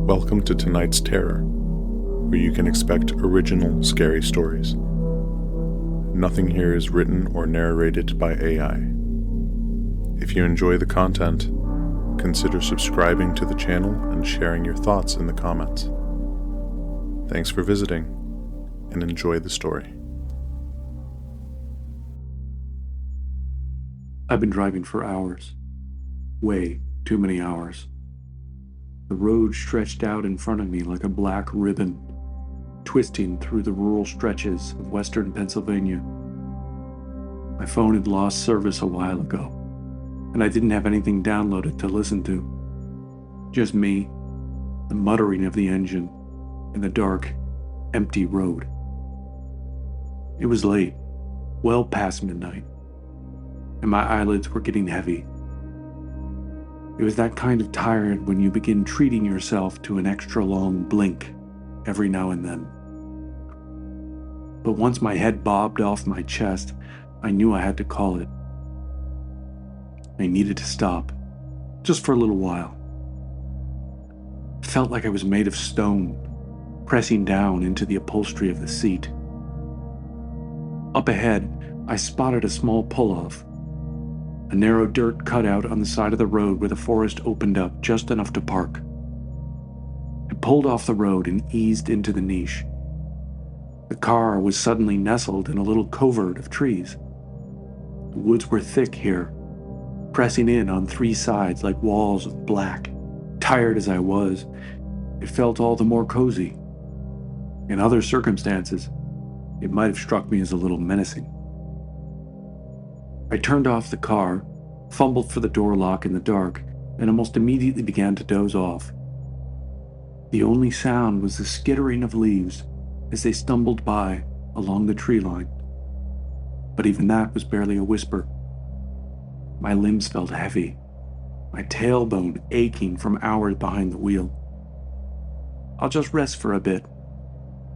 Welcome to tonight's Terror, where you can expect original scary stories. Nothing here is written or narrated by AI. If you enjoy the content, consider subscribing to the channel and sharing your thoughts in the comments. Thanks for visiting, and enjoy the story. I've been driving for hours. Way too many hours. The road stretched out in front of me like a black ribbon, twisting through the rural stretches of western Pennsylvania. My phone had lost service a while ago, and I didn't have anything downloaded to listen to. Just me, the muttering of the engine, and the dark, empty road. It was late, well past midnight, and my eyelids were getting heavy. It was that kind of tired when you begin treating yourself to an extra long blink every now and then. But once my head bobbed off my chest, I knew I had to call it. I needed to stop, just for a little while. It felt like I was made of stone, pressing down into the upholstery of the seat. Up ahead, I spotted a small pull-off. A narrow dirt cutout on the side of the road where the forest opened up just enough to park. I pulled off the road and eased into the niche. The car was suddenly nestled in a little covert of trees. The woods were thick here, pressing in on three sides like walls of black. Tired as I was, it felt all the more cozy. In other circumstances, it might have struck me as a little menacing. I turned off the car, fumbled for the door lock in the dark, and almost immediately began to doze off. The only sound was the skittering of leaves as they stumbled by along the tree line. But even that was barely a whisper. My limbs felt heavy, my tailbone aching from hours behind the wheel. I'll just rest for a bit,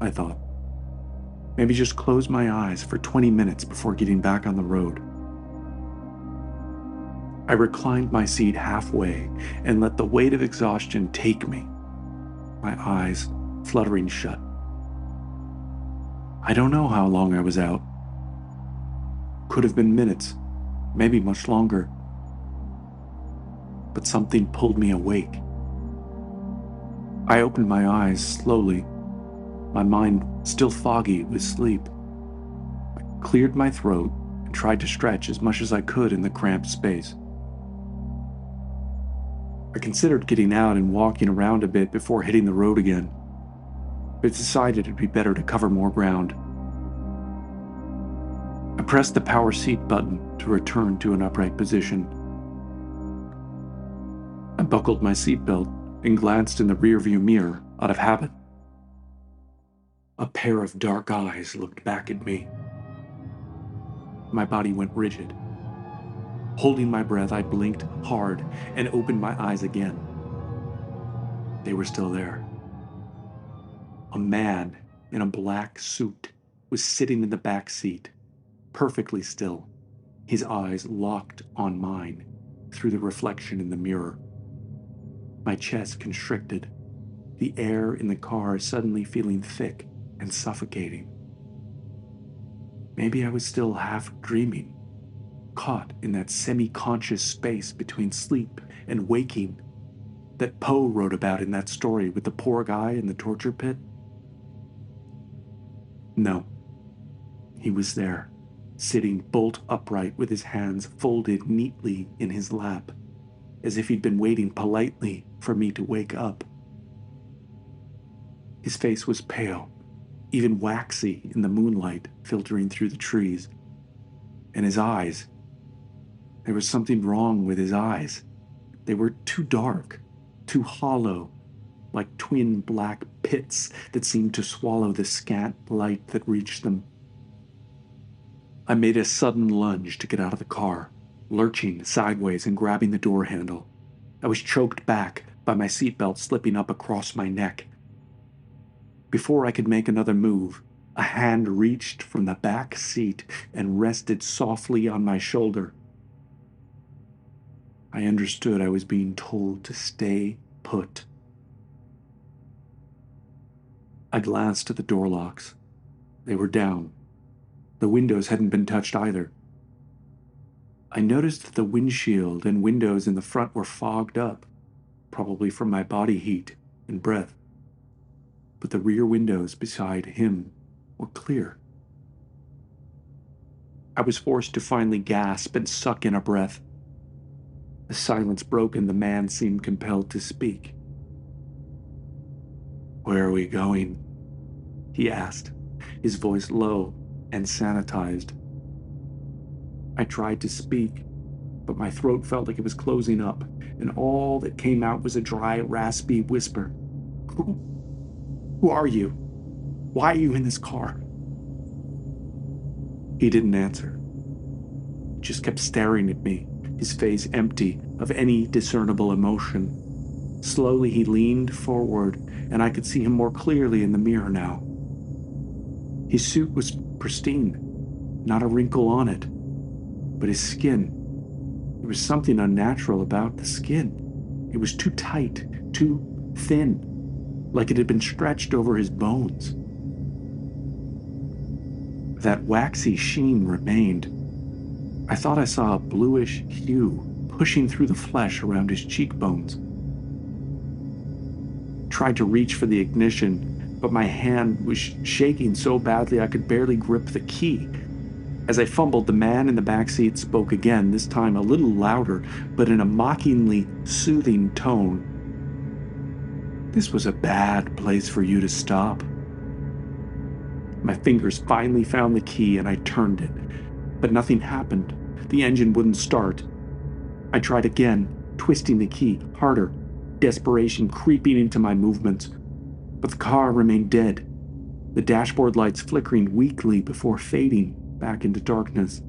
I thought. Maybe just close my eyes for 20 minutes before getting back on the road. I reclined my seat halfway and let the weight of exhaustion take me, my eyes fluttering shut. I don't know how long I was out. Could have been minutes, maybe much longer. But something pulled me awake. I opened my eyes slowly, my mind still foggy with sleep. I cleared my throat and tried to stretch as much as I could in the cramped space. I considered getting out and walking around a bit before hitting the road again, but decided it'd be better to cover more ground. I pressed the power seat button to return to an upright position. I buckled my seatbelt and glanced in the rearview mirror out of habit. A pair of dark eyes looked back at me. My body went rigid. Holding my breath, I blinked hard and opened my eyes again. They were still there. A man in a black suit was sitting in the back seat, perfectly still, his eyes locked on mine through the reflection in the mirror. My chest constricted, the air in the car suddenly feeling thick and suffocating. Maybe I was still half dreaming, caught in that semi-conscious space between sleep and waking that Poe wrote about in that story with the poor guy in the torture pit. No, he was there, sitting bolt upright with his hands folded neatly in his lap, as if he'd been waiting politely for me to wake up. His face was pale, even waxy in the moonlight filtering through the trees, and his eyes, there was something wrong with his eyes. They were too dark, too hollow, like twin black pits that seemed to swallow the scant light that reached them. I made a sudden lunge to get out of the car, lurching sideways and grabbing the door handle. I was choked back by my seatbelt slipping up across my neck. Before I could make another move, a hand reached from the back seat and rested softly on my shoulder. I understood I was being told to stay put. I glanced at the door locks. They were down. The windows hadn't been touched either. I noticed that the windshield and windows in the front were fogged up, probably from my body heat and breath. But the rear windows beside him were clear. I was forced to finally gasp and suck in a breath. The silence broke and the man seemed compelled to speak. "Where are we going?" he asked, his voice low and sanitized. I tried to speak, but my throat felt like it was closing up, and all that came out was a dry, raspy whisper. Who are you? Why are you in this car?" He didn't answer. He just kept staring at me, his face empty of any discernible emotion. Slowly he leaned forward, and I could see him more clearly in the mirror now. His suit was pristine, not a wrinkle on it, but his skin. There was something unnatural about the skin. It was too tight, too thin, like it had been stretched over his bones. That waxy sheen remained. I thought I saw a bluish hue pushing through the flesh around his cheekbones. Tried to reach for the ignition, but my hand was shaking so badly I could barely grip the key. As I fumbled, the man in the back seat spoke again, this time a little louder, but in a mockingly soothing tone. "This was a bad place for you to stop." My fingers finally found the key and I turned it, but nothing happened. The engine wouldn't start. I tried again, twisting the key harder, desperation creeping into my movements, but the car remained dead, the dashboard lights flickering weakly before fading back into darkness.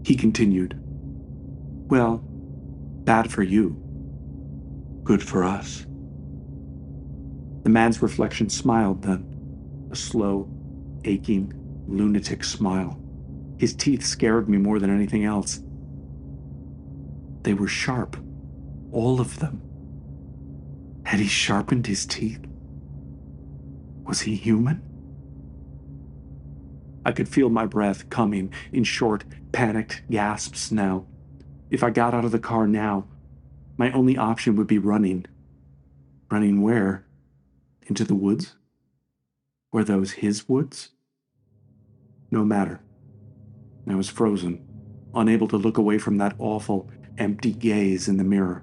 He continued, "Well, bad for you, good for us." The man's reflection smiled then, a slow, aching, lunatic smile. His teeth scared me more than anything else. They were sharp, all of them. Had he sharpened his teeth? Was he human? I could feel my breath coming in short, panicked gasps now. If I got out of the car now, my only option would be running. Running where? Into the woods? Were those his woods? No matter. I was frozen, unable to look away from that awful, empty gaze in the mirror.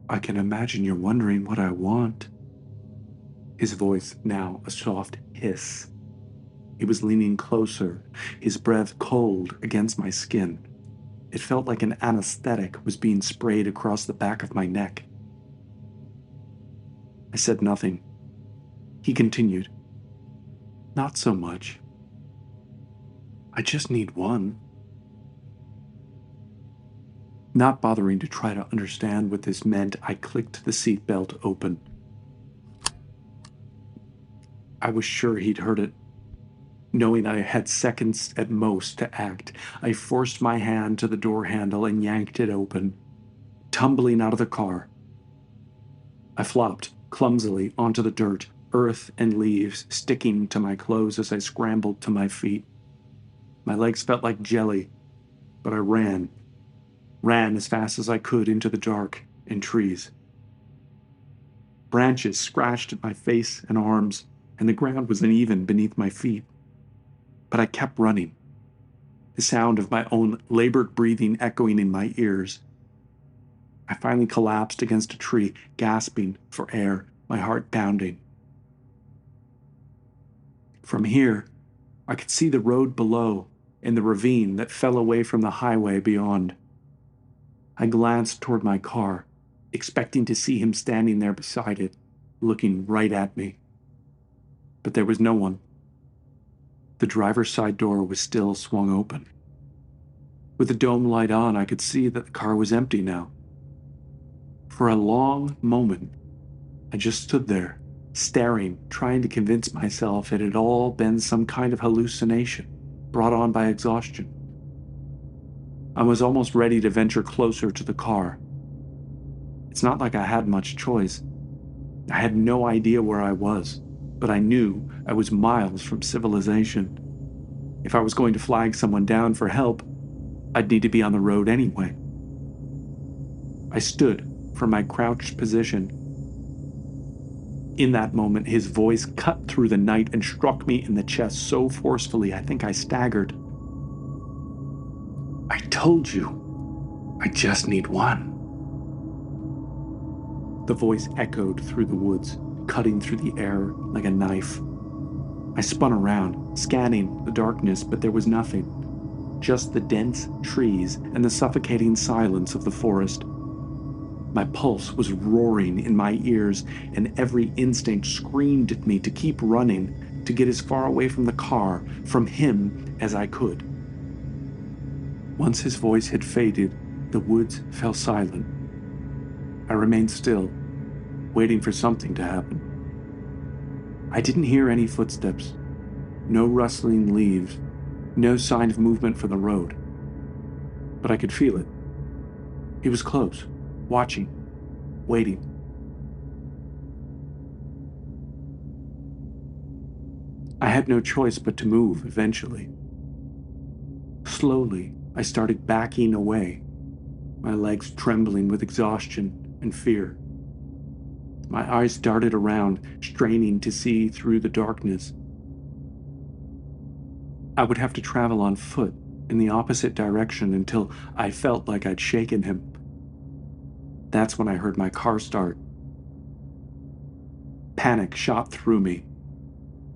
"I can imagine you're wondering what I want." His voice now a soft hiss. He was leaning closer, his breath cold against my skin. It felt like an anesthetic was being sprayed across the back of my neck. I said nothing. He continued, "Not so much. I just need one." Not bothering to try to understand what this meant, I clicked the seatbelt open. I was sure he'd heard it. Knowing I had seconds at most to act, I forced my hand to the door handle and yanked it open, tumbling out of the car. I flopped clumsily onto the dirt, earth and leaves sticking to my clothes as I scrambled to my feet. My legs felt like jelly, but I ran as fast as I could into the dark and trees. Branches scratched at my face and arms, and the ground was uneven beneath my feet. But I kept running, the sound of my own labored breathing echoing in my ears. I finally collapsed against a tree, gasping for air, my heart pounding. From here, I could see the road below and the ravine that fell away from the highway beyond. I glanced toward my car, expecting to see him standing there beside it, looking right at me. But there was no one. The driver's side door was still swung open. With the dome light on, I could see that the car was empty now. For a long moment, I just stood there, staring, trying to convince myself it had all been some kind of hallucination brought on by exhaustion. I was almost ready to venture closer to the car. It's not like I had much choice. I had no idea where I was, but I knew I was miles from civilization. If I was going to flag someone down for help, I'd need to be on the road anyway. I stood from my crouched position. In that moment, his voice cut through the night and struck me in the chest so forcefully I think I staggered. "I told you, I just need one." The voice echoed through the woods, cutting through the air like a knife. I spun around, scanning the darkness, but there was nothing. Just the dense trees and the suffocating silence of the forest. My pulse was roaring in my ears, and every instinct screamed at me to keep running, to get as far away from the car, from him, as I could. Once his voice had faded, the woods fell silent. I remained still, waiting for something to happen. I didn't hear any footsteps, no rustling leaves, no sign of movement from the road. But I could feel it. He was close, watching, waiting. I had no choice but to move eventually. Slowly, I started backing away, my legs trembling with exhaustion and fear. My eyes darted around, straining to see through the darkness. I would have to travel on foot in the opposite direction until I felt like I'd shaken him. That's when I heard my car start. Panic shot through me.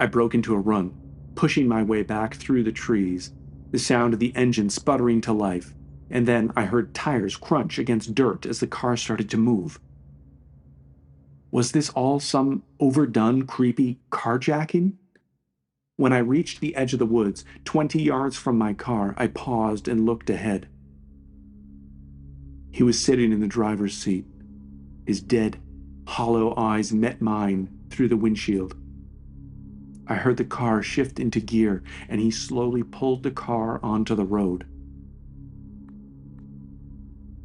I broke into a run, pushing my way back through the trees, the sound of the engine sputtering to life, and then I heard tires crunch against dirt as the car started to move. Was this all some overdone, creepy carjacking? When I reached the edge of the woods, 20 yards from my car, I paused and looked ahead. He was sitting in the driver's seat. His dead, hollow eyes met mine through the windshield. I heard the car shift into gear, and he slowly pulled the car onto the road.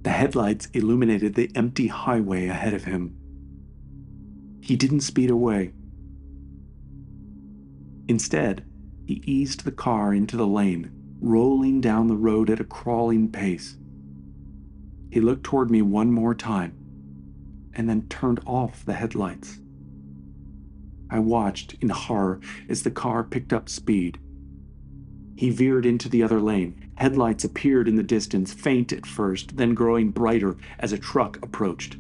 The headlights illuminated the empty highway ahead of him. He didn't speed away. Instead, he eased the car into the lane, rolling down the road at a crawling pace. He looked toward me one more time, and then turned off the headlights. I watched in horror as the car picked up speed. He veered into the other lane. Headlights appeared in the distance, faint at first, then growing brighter as a truck approached.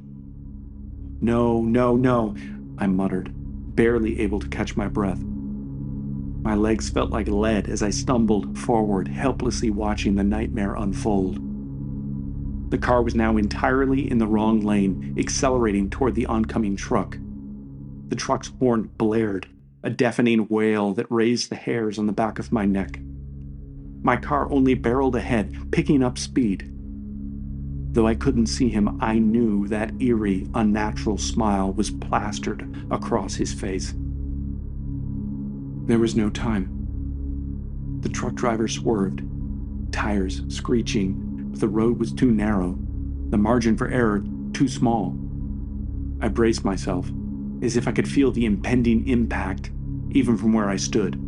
"No, no, no," I muttered, barely able to catch my breath. My legs felt like lead as I stumbled forward, helplessly watching the nightmare unfold. The car was now entirely in the wrong lane, accelerating toward the oncoming truck. The truck's horn blared, a deafening wail that raised the hairs on the back of my neck. My car only barreled ahead, picking up speed. Though I couldn't see him, I knew that eerie, unnatural smile was plastered across his face. There was no time. The truck driver swerved, tires screeching, but the road was too narrow, the margin for error too small. I braced myself, as if I could feel the impending impact, even from where I stood.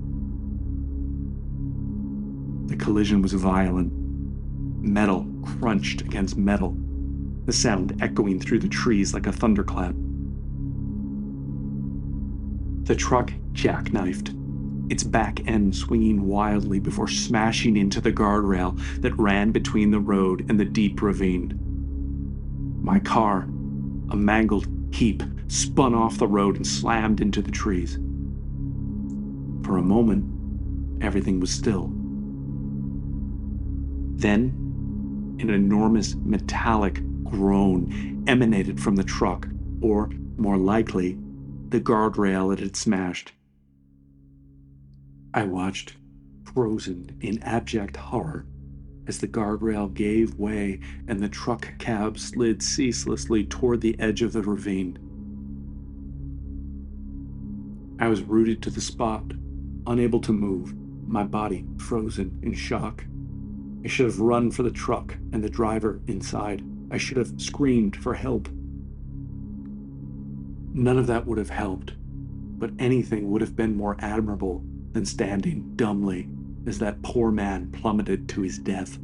The collision was violent. Metal crunched against metal, the sound echoing through the trees like a thunderclap. The truck jackknifed, its back end swinging wildly before smashing into the guardrail that ran between the road and the deep ravine. My car, a mangled heap, spun off the road and slammed into the trees. For a moment, everything was still. Then, an enormous metallic groan emanated from the truck, or, more likely, the guardrail it had smashed. I watched, frozen in abject horror, as the guardrail gave way and the truck cab slid ceaselessly toward the edge of the ravine. I was rooted to the spot, unable to move, my body frozen in shock. I should have run for the truck and the driver inside. I should have screamed for help. None of that would have helped, but anything would have been more admirable than standing dumbly as that poor man plummeted to his death.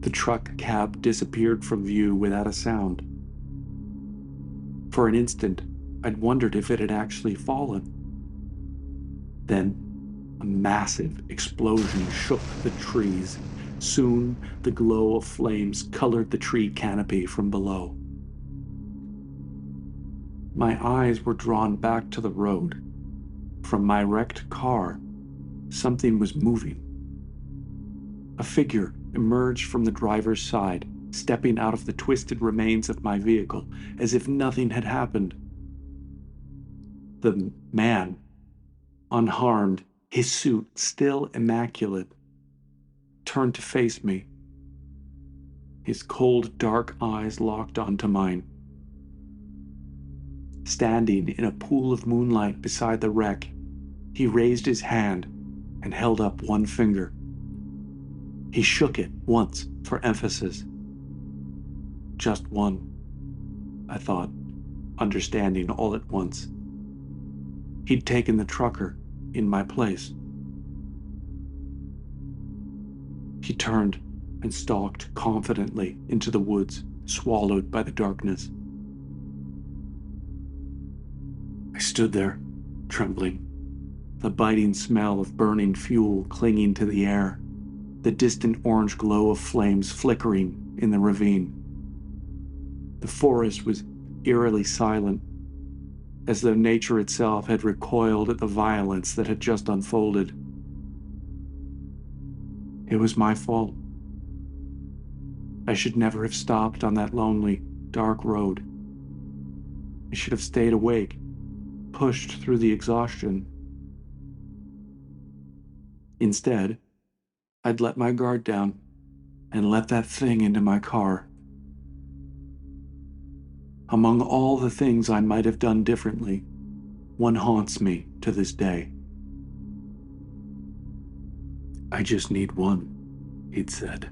The truck cab disappeared from view without a sound. For an instant, I'd wondered if it had actually fallen. Then, a massive explosion shook the trees. Soon, the glow of flames colored the tree canopy from below. My eyes were drawn back to the road. From my wrecked car, something was moving. A figure emerged from the driver's side, stepping out of the twisted remains of my vehicle as if nothing had happened. The man, unharmed, his suit still immaculate, turned to face me. His cold, dark eyes locked onto mine. Standing in a pool of moonlight beside the wreck, he raised his hand and held up one finger. He shook it once for emphasis. Just one, I thought, understanding all at once. He'd taken the trucker in my place. He turned and stalked confidently into the woods, swallowed by the darkness. I stood there, trembling, the biting smell of burning fuel clinging to the air, the distant orange glow of flames flickering in the ravine. The forest was eerily silent, as though nature itself had recoiled at the violence that had just unfolded. It was my fault. I should never have stopped on that lonely, dark road. I should have stayed awake, pushed through the exhaustion. Instead, I'd let my guard down and let that thing into my car. Among all the things I might have done differently, one haunts me to this day. "I just need one," he'd said.